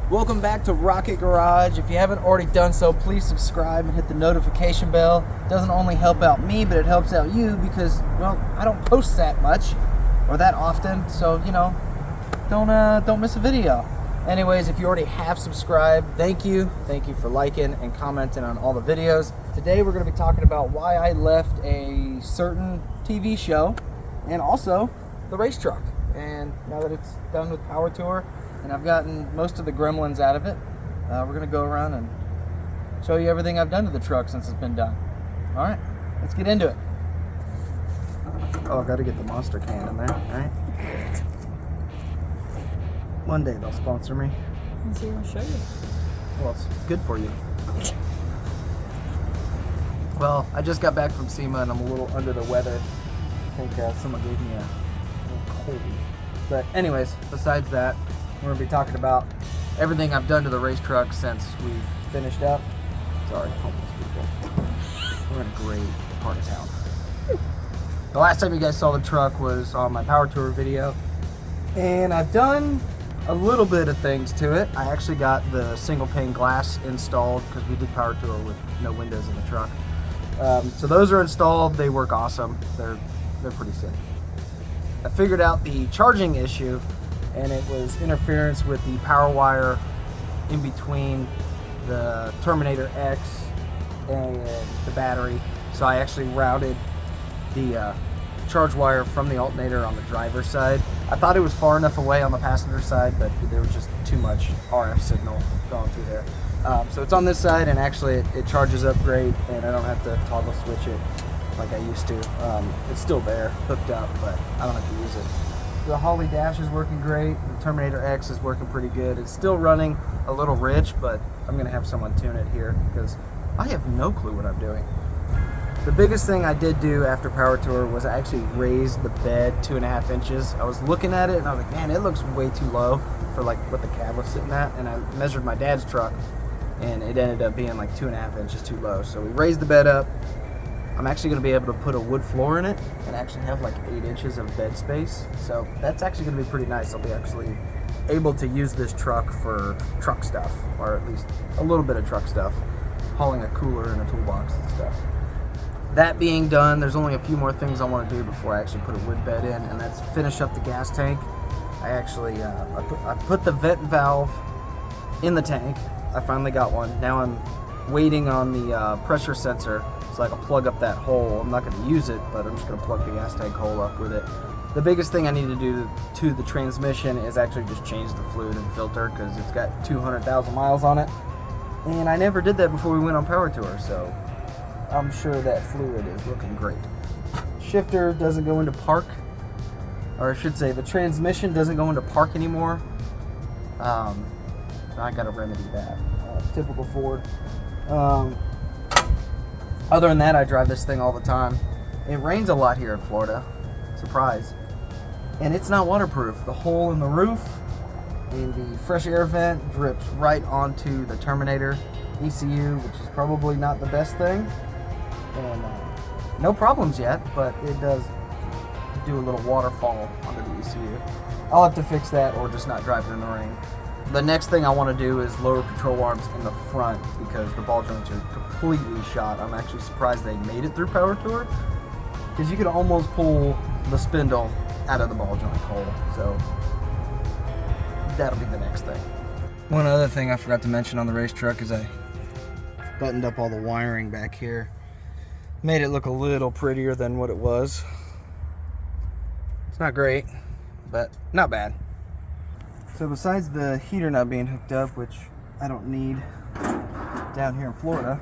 Welcome back to Rocket Garage. If you haven't already done so, please subscribe and hit the notification bell. It doesn't only help out me, but it helps out you because, well, I don't post that much or that often, so, you know, don't miss a video. Anyways, if you already have subscribed, thank you. Thank you for liking and commenting on all the videos. Today we're going to be talking about why I left a certain TV show and also the race truck. And now that it's done with Power Tour and I've gotten most of the gremlins out of it, we're going to go around and show you everything I've done to the truck since it's been done. All right, let's get into it. Oh, I've got to get the Monster can in there, all right? One day they'll sponsor me. Let's see, I'll show you. Well, it's good for you. Well, I just got back from SEMA and I'm a little under the weather. I think someone gave me a little cold. But anyways, besides that, we're going to be talking about everything I've done to the race truck since we've finished up. Sorry, homeless people. We're in a great part of town. The last time you guys saw the truck was on my Power Tour video. And I've done a little bit of things to it. I actually got the single pane glass installed because we did Power Tour with no windows in the truck. So those are installed. They work awesome. They're pretty sick. I figured out the charging issue, and it was interference with the power wire in between the Terminator X and the battery. So I actually routed the charge wire from the alternator on the driver's side. I thought it was far enough away on the passenger side, but there was just too much RF signal going through there. So it's on this side, and actually it charges up great, and I don't have to toggle switch it like I used to. It's still there, hooked up, but I don't have to use it. The Holley dash is working great. The Terminator X is working pretty good. It's still running a little rich, but I'm going to have someone tune it here because I have no clue what I'm doing. The biggest thing I did do after Power Tour was I actually raised the bed 2.5 inches. I was looking at it and I was like, man, it looks way too low for like what the cab was sitting at. And I measured my dad's truck and it ended up being like 2.5 inches too low. So we raised the bed up. I'm actually going to be able to put a wood floor in it and actually have like 8 inches of bed space. So that's actually going to be pretty nice. I'll be actually able to use this truck for truck stuff, or at least a little bit of truck stuff, hauling a cooler and a toolbox and stuff. That being done, there's only a few more things I want to do before I actually put a wood bed in, and that's finish up the gas tank. I actually I put the vent valve in the tank. I finally got one. Now I'm waiting on the pressure sensor so I can plug up that hole. I'm not going to use it, but I'm just going to plug the gas tank hole up with it. The biggest thing I need to do to the transmission is actually just change the fluid and filter because it's got 200,000 miles on it, and I never did that before we went on Power Tour, so I'm sure that fluid is looking great. Shifter doesn't go into park, or I should say the transmission doesn't go into park anymore. So I gotta remedy that. Typical Ford. Other than that, I drive this thing all the time. It rains a lot here in Florida. Surprise. And it's not waterproof. The hole in the roof and the fresh air vent drips right onto the Terminator ECU, which is probably not the best thing. And no problems yet, but it does do a little waterfall under the ECU. I'll have to fix that or just not drive it in the rain. The next thing I want to do is lower control arms in the front because the ball joints are completely shot. I'm actually surprised they made it through Power Tour because you could almost pull the spindle out of the ball joint hole. So that'll be the next thing. One other thing I forgot to mention on the race truck is I buttoned up all the wiring back here. Made it look a little prettier than what it was. It's not great, but not bad. So besides the heater not being hooked up, which I don't need down here in Florida,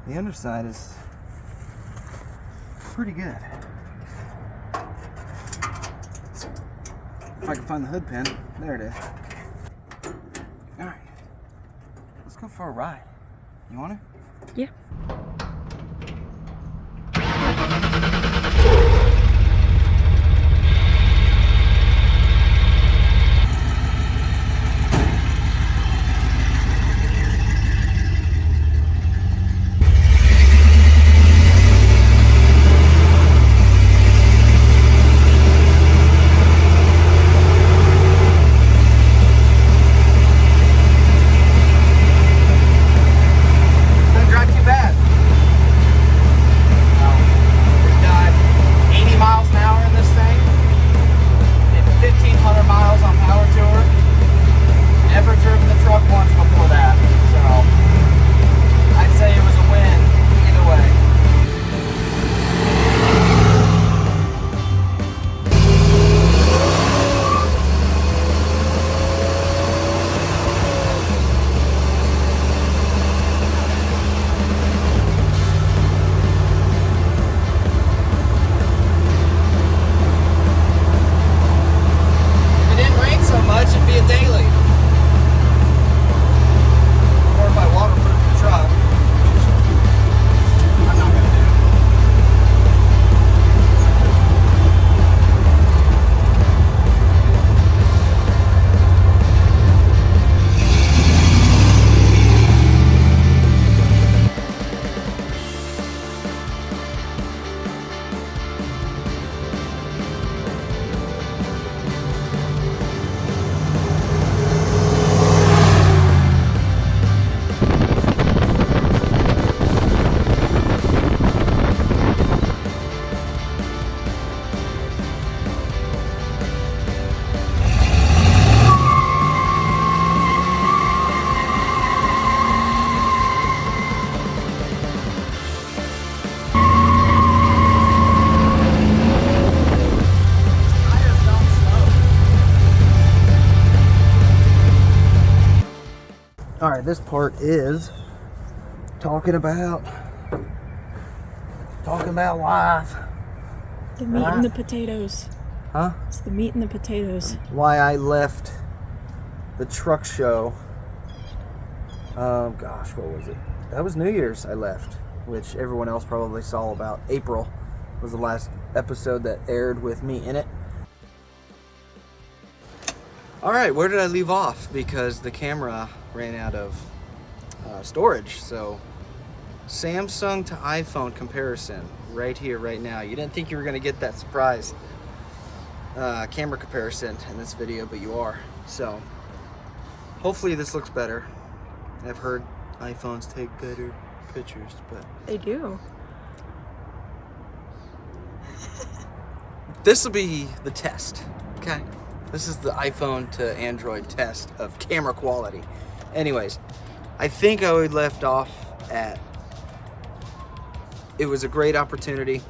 the underside is pretty good. If I can find the hood pin, there it is. All right, let's go for a ride. You want it? Yeah. All right, this part is talking about life. The meat and the potatoes. Huh? It's the meat and the potatoes. Why I left the truck show. Gosh, what was it? That was New Year's I left, which everyone else probably saw. About April was the last episode that aired with me in it. All right, where did I leave off? Because the camera ran out of storage. So Samsung to iPhone comparison right here, right now. You didn't think you were going to get that surprise camera comparison in this video, but you are. So hopefully this looks better. I've heard iPhones take better pictures, but They do. this will be the test, okay? This is the iPhone to Android test of camera quality. Anyways, I think I left off at, it was a great opportunity.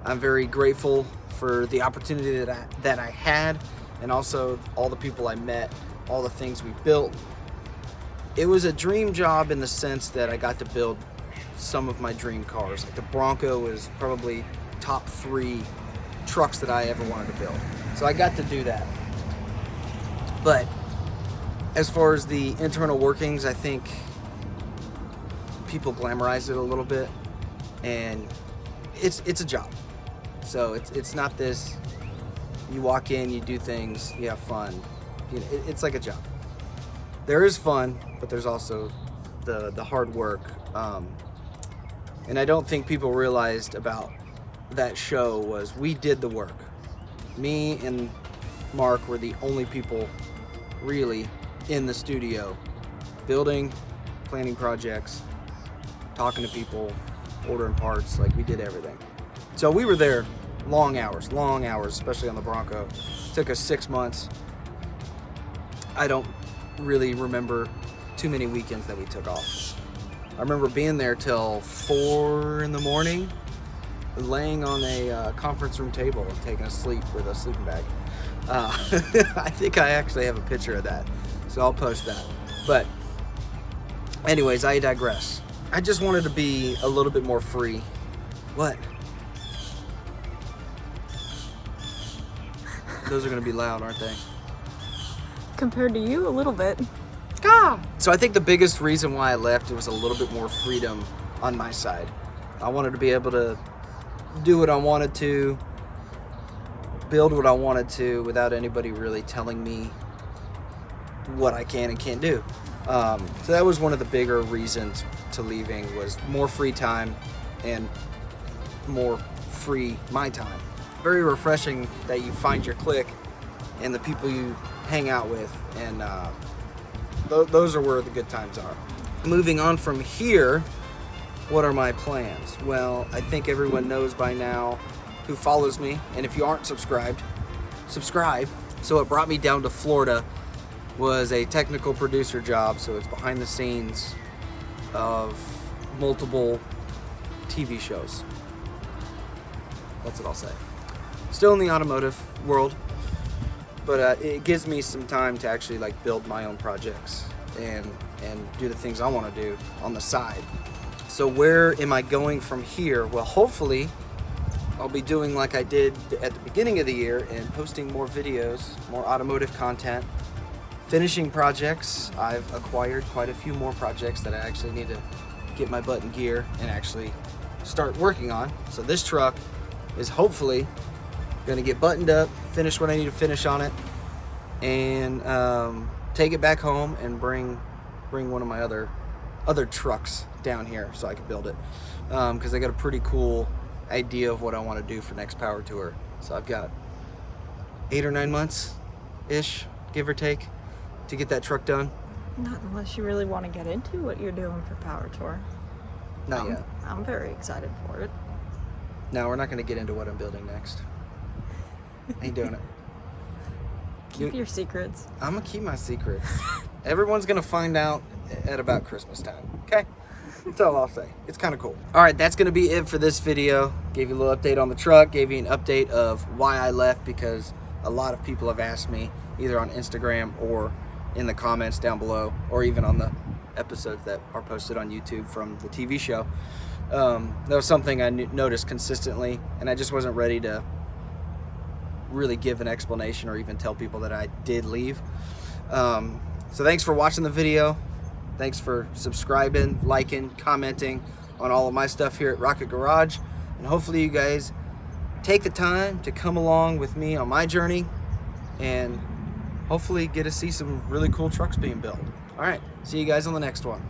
I'm very grateful for the opportunity that I had, and also all the people I met, all the things we built. It was a dream job in the sense that I got to build some of my dream cars. Like the Bronco was probably top 3 trucks that I ever wanted to build. So I got to do that. But as far as the internal workings, I think people glamorize it a little bit, and it's a job. So it's not this, you walk in, you do things, you have fun. You know, it's like a job. There is fun, but there's also the hard work. And I don't think people realized about that show was we did the work. Me and Mark were the only people really in the studio building, planning projects, talking to people, ordering parts. Like, we did everything. So we were there long hours, especially on the Bronco. It took us 6 months. I don't really remember too many weekends that we took off. I remember being there till 4 in the morning, laying on a conference room table and taking a sleep with a sleeping bag. I think I actually have a picture of that, so I'll post that. But anyways, I digress. I just wanted to be a little bit more free. What? Those are gonna be loud, aren't they? Compared to you, a little bit. So I think the biggest reason why I left, it was a little bit more freedom on my side. I wanted to be able to do what I wanted to, build what I wanted to, without anybody really telling me what I can and can't do. So that was one of the bigger reasons to leaving, was more free time and more free my time. Very refreshing that you find your clique and the people you hang out with, and those are where the good times are. Moving on from here, what are my plans? Well, I think everyone knows by now who follows me, and if you aren't subscribed, subscribe. So what brought me down to Florida was a technical producer job, so it's behind the scenes of multiple TV shows. That's what I'll say. Still in the automotive world, but it gives me some time to actually like build my own projects and do the things I want to do on the side. So where am I going from here? Well, hopefully I'll be doing like I did at the beginning of the year and posting more videos, more automotive content, finishing projects. I've acquired quite a few more projects that I actually need to get my butt in gear and actually start working on. So this truck is hopefully gonna get buttoned up, finish what I need to finish on it, and take it back home and bring one of my other trucks down here so I can build it, because I got a pretty cool idea of what I want to do for next Power Tour. So I've got 8 or 9 months ish, give or take, to get that truck done. Not unless you really want to get into what you're doing for Power Tour. Not yet. I'm very excited for it. No, we're not going to get into what I'm building next. Ain't doing it. Keep your secrets. I'm gonna keep my secrets. Everyone's gonna find out at about Christmas time, okay? That's all I'll say. It's kind of cool. All right, that's gonna be it for this video. Gave you a little update on the truck, gave you an update of why I left, because a lot of people have asked me either on Instagram or in the comments down below, or even on the episodes that are posted on YouTube from the TV show. That was something I noticed consistently, and I just wasn't ready to really give an explanation or even tell people that I did leave. So thanks for watching the video. Thanks for subscribing, liking, commenting on all of my stuff here at Rocket Garage. And hopefully you guys take the time to come along with me on my journey and hopefully get to see some really cool trucks being built. All right, see you guys on the next one.